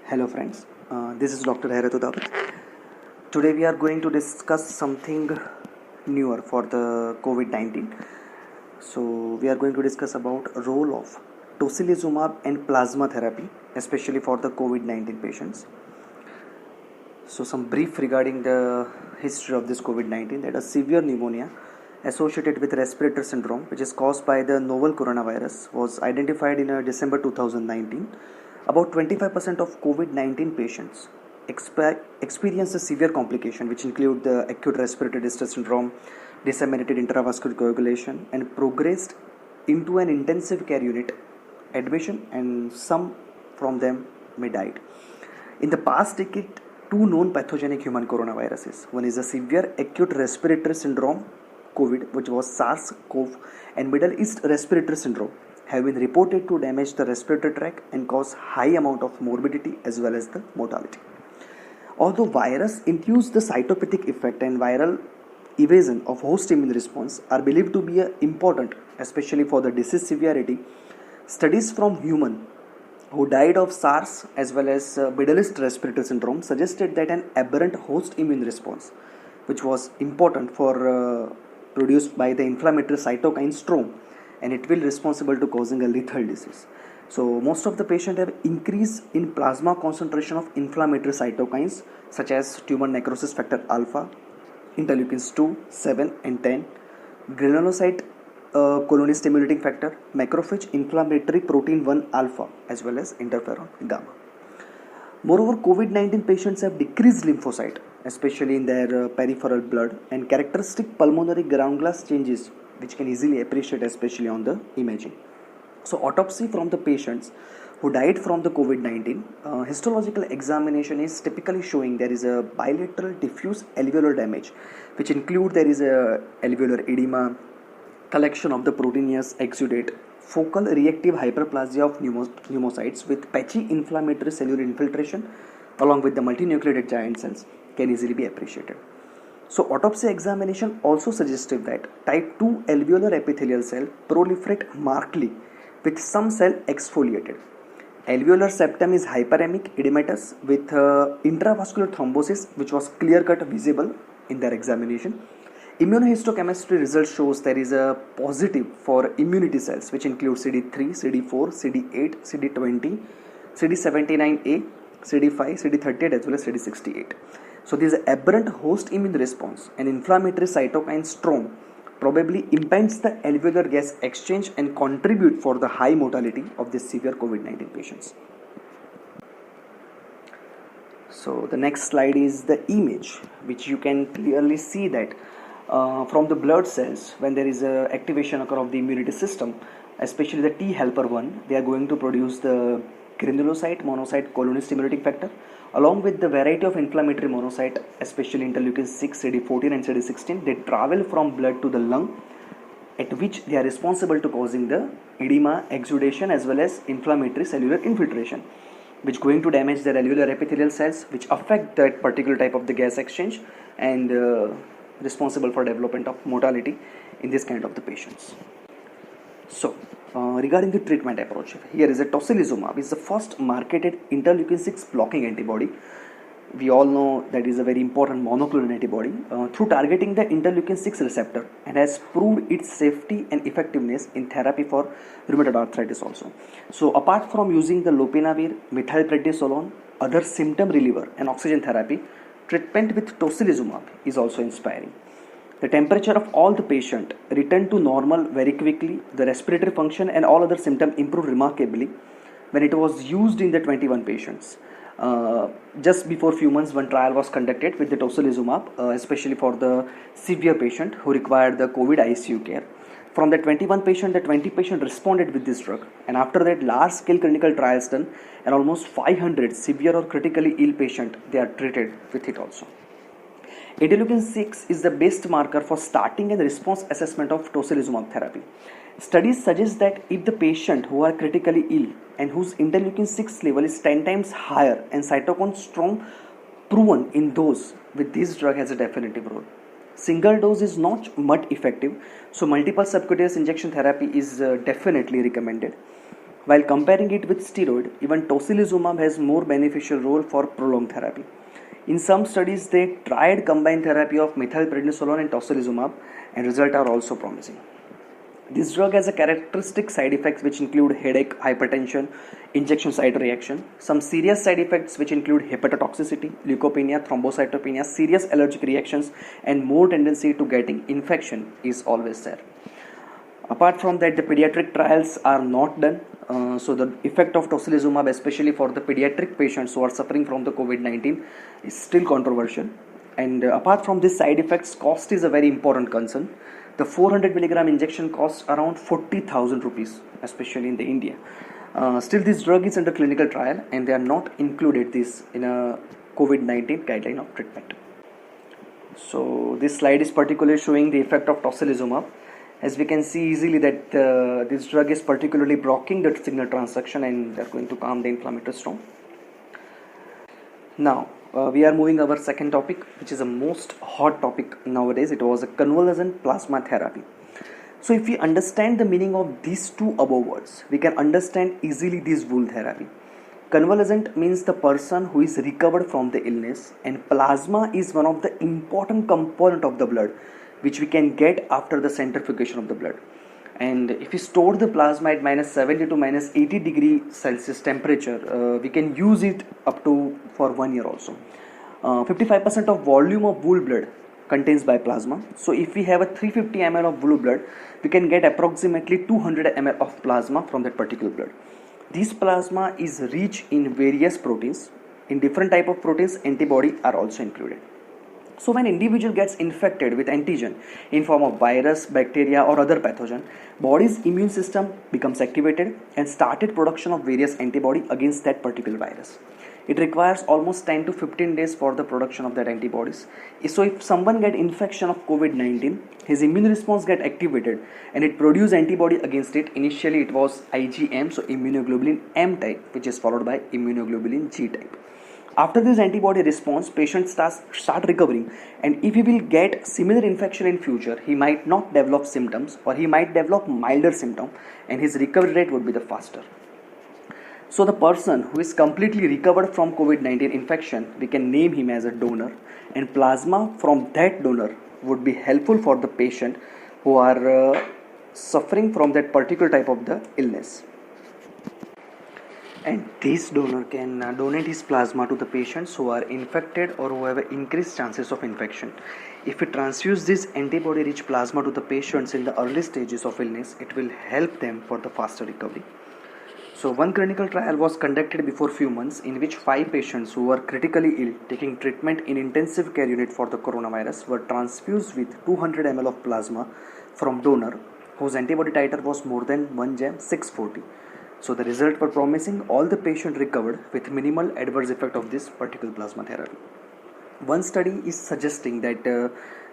Hello friends, this is Dr. Hairatu Dawat. Today we are going to discuss something newer for the COVID-19. So we are going to discuss about role of tocilizumab and plasma therapy, especially for the COVID-19 patients. So some brief regarding the history of this COVID-19, that is severe pneumonia associated with respiratory syndrome, which is caused by the novel coronavirus, was identified in December 2019. About 25% of COVID-19 patients experience a severe complication, which include the acute respiratory distress syndrome, disseminated intravascular coagulation, and progressed into an intensive care unit admission, and some from them may died. In the past decade, two known pathogenic human coronaviruses. One is a severe acute respiratory syndrome, COVID, which was SARS-CoV, and Middle East respiratory syndrome, have been reported to damage the respiratory tract and cause high amount of morbidity as well as the mortality. Although virus induce the cytopathic effect and viral evasion of host immune response are believed to be important, especially for the disease severity, studies from human who died of SARS as well as Middle East respiratory syndrome suggested that an aberrant host immune response, which was important for produced by the inflammatory cytokine storm, and it will responsible to causing a lethal disease. So most of the patient have increase in plasma concentration of inflammatory cytokines such as tumor necrosis factor alpha, interleukins 2, 7 and 10, granulocyte colony stimulating factor, macrophage inflammatory protein 1 alpha as well as interferon gamma. Moreover, COVID-19 patients have decreased lymphocyte, especially in their peripheral blood, and characteristic pulmonary ground glass changes, which can easily appreciate, especially on the imaging. So, autopsy from the patients who died from the COVID-19, histological examination is typically showing there is a bilateral diffuse alveolar damage, which include there is a alveolar edema, collection of the proteinous exudate, focal reactive hyperplasia of pneumocytes with patchy inflammatory cellular infiltration along with the multinucleated giant cells can easily be appreciated. So autopsy examination also suggested that type 2 alveolar epithelial cell proliferate markedly with some cell exfoliated. Alveolar septum is hyperemic edematous with intravascular thrombosis, which was clear-cut visible in their examination. Immunohistochemistry result shows there is a positive for immunity cells, which include CD3, CD4, CD8, CD20, CD79A, CD5, CD38 as well as CD68. So there is an aberrant host immune response and inflammatory cytokine storm probably impedes the alveolar gas exchange and contribute for the high mortality of the severe COVID-19 patients. So the next slide is the image, which you can clearly see that from the blood cells, when there is a activation occur of the immunity system, especially the T helper 1, they are going to produce the granulocyte monocyte colony stimulating factor along with the variety of inflammatory monocyte, especially interleukin 6, CD14 and CD16. They travel from blood to the lung, at which they are responsible to causing the edema, exudation as well as inflammatory cellular infiltration, which going to damage the alveolar epithelial cells, which affect that particular type of the gas exchange and responsible for development of mortality in this kind of the patients. So regarding the treatment approach, here is a tocilizumab is the first marketed interleukin 6 blocking antibody. We all know that is a very important monoclonal antibody through targeting the interleukin 6 receptor, and has proved its safety and effectiveness in therapy for rheumatoid arthritis also. So apart from using the lopinavir, methylprednisolone, other symptom reliever and oxygen therapy, treatment with tocilizumab is also inspiring. The temperature of all the patient returned to normal very quickly. The respiratory function and all other symptoms improved remarkably when it was used in the 21 patients. Just before few months, one trial was conducted with the tocilizumab, especially for the severe patient who required the COVID ICU care. From the 21 patient, the 20 patient responded with this drug, and after that large-scale clinical trials done, and almost 500 severe or critically ill patient they are treated with it also. Interleukin 6 is the best marker for starting and response assessment of tocilizumab therapy. Studies suggest that if the patient who are critically ill and whose interleukin 6 level is 10 times higher and cytokine storm proven in those with this drug has a definitive role. Single dose is not much effective, so multiple subcutaneous injection therapy is definitely recommended. While comparing it with steroid, even tocilizumab has more beneficial role for prolonged therapy. In some studies, they tried combined therapy of methylprednisolone and tocilizumab, and results are also promising. This drug has a characteristic side effects which include headache, hypertension, injection site reaction, some serious side effects which include hepatotoxicity, leukopenia, thrombocytopenia, serious allergic reactions, and more tendency to getting infection is always there. Apart from that, the pediatric trials are not done. So the effect of tocilizumab, especially for the pediatric patients who are suffering from the COVID-19, is still controversial. And apart from these side effects, cost is a very important concern. The 400 milligram injection costs around 40,000 rupees, especially in the India. Still, this drug is under clinical trial, and they are not included this in a COVID-19 guideline of treatment. So this slide is particularly showing the effect of tocilizumab. As we can see easily that this drug is particularly blocking the signal transduction, and they are going to calm the inflammatory storm. Now we are moving our second topic, which is the most hot topic nowadays. It was a convalescent plasma therapy. So if we understand the meaning of these two above words, we can understand easily this wool therapy. Convalescent means the person who is recovered from the illness, and plasma is one of the important component of the blood which we can get after the centrifugation of the blood. And if we store the plasma at minus 70 to minus 80 degree Celsius temperature, we can use it up to for 1 year also. 55% of volume of wool blood contains by plasma. So if we have a 350 ml of wool blood, we can get approximately 200 ml of plasma from that particular blood. This plasma is rich in various proteins. In different type of proteins, antibody are also included. So when individual gets infected with antigen in form of virus, bacteria or other pathogen, body's immune system becomes activated and started production of various antibody against that particular virus. It requires almost 10 to 15 days for the production of that antibodies. So if someone get infection of COVID-19, his immune response get activated and it produce antibody against it. Initially it was IgM, so immunoglobulin M type, which is followed by immunoglobulin G type. After this antibody response, patient start recovering, and if he will get similar infection in future, he might not develop symptoms or he might develop milder symptom, and his recovery rate would be the faster. So the person who is completely recovered from COVID-19 infection, we can name him as a donor, and plasma from that donor would be helpful for the patient who are suffering from that particular type of the illness. And this donor can donate his plasma to the patients who are infected or who have increased chances of infection. If we transfuse this antibody rich plasma to the patients in the early stages of illness, it will help them for the faster recovery. So one clinical trial was conducted before few months, in which 5 patients who were critically ill taking treatment in intensive care unit for the coronavirus were transfused with 200 ml of plasma from donor whose antibody titer was more than 1 gem 640. So the results were promising. All the patients recovered with minimal adverse effect of this particular plasma therapy. One study is suggesting that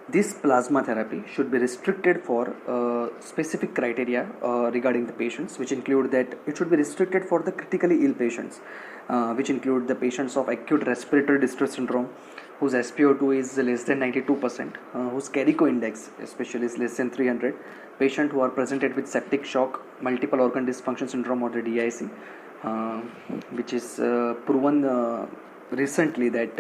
this plasma therapy should be restricted for specific criteria regarding the patients, which include that it should be restricted for the critically ill patients, which include the patients of acute respiratory distress syndrome, whose SpO2 is less than 92%, whose Carico index especially is less than 300, patient who are presented with septic shock, multiple organ dysfunction syndrome or the DIC, which is proven recently that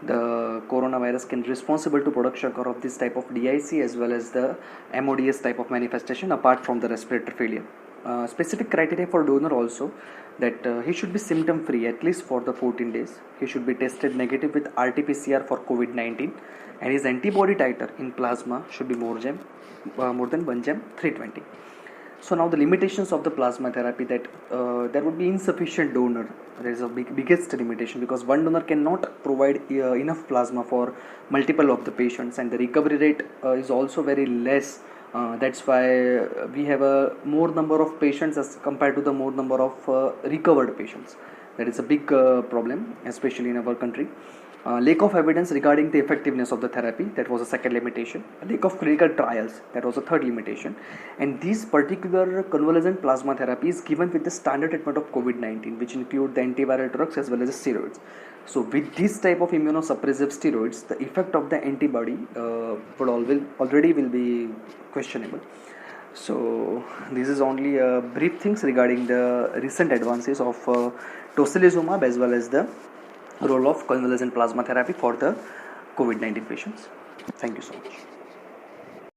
the coronavirus can be responsible to production of this type of DIC as well as the MODS type of manifestation apart from the respiratory failure. Specific criteria for donor also that he should be symptom free at least for the 14 days. He should be tested negative with RT-PCR for COVID-19, and his antibody titer in plasma should be more than 1 gem 320. So now the limitations of the plasma therapy, that there would be insufficient donor. There is a biggest limitation because one donor cannot provide enough plasma for multiple of the patients, and the recovery rate is also very less. That's why we have a more number of patients as compared to the more number of recovered patients. That is a big problem, especially in our country. Lack of evidence regarding the effectiveness of the therapy, that was a second limitation. Lack of clinical trials, that was a third limitation. And this particular convalescent plasma therapy is given with the standard treatment of COVID-19, which include the antiviral drugs as well as the steroids. So with this type of immunosuppressive steroids, the effect of the antibody already will be questionable. So this is only brief things regarding the recent advances of tocilizumab as well as the role of convalescent plasma therapy for the COVID-19 patients. Thank you so much.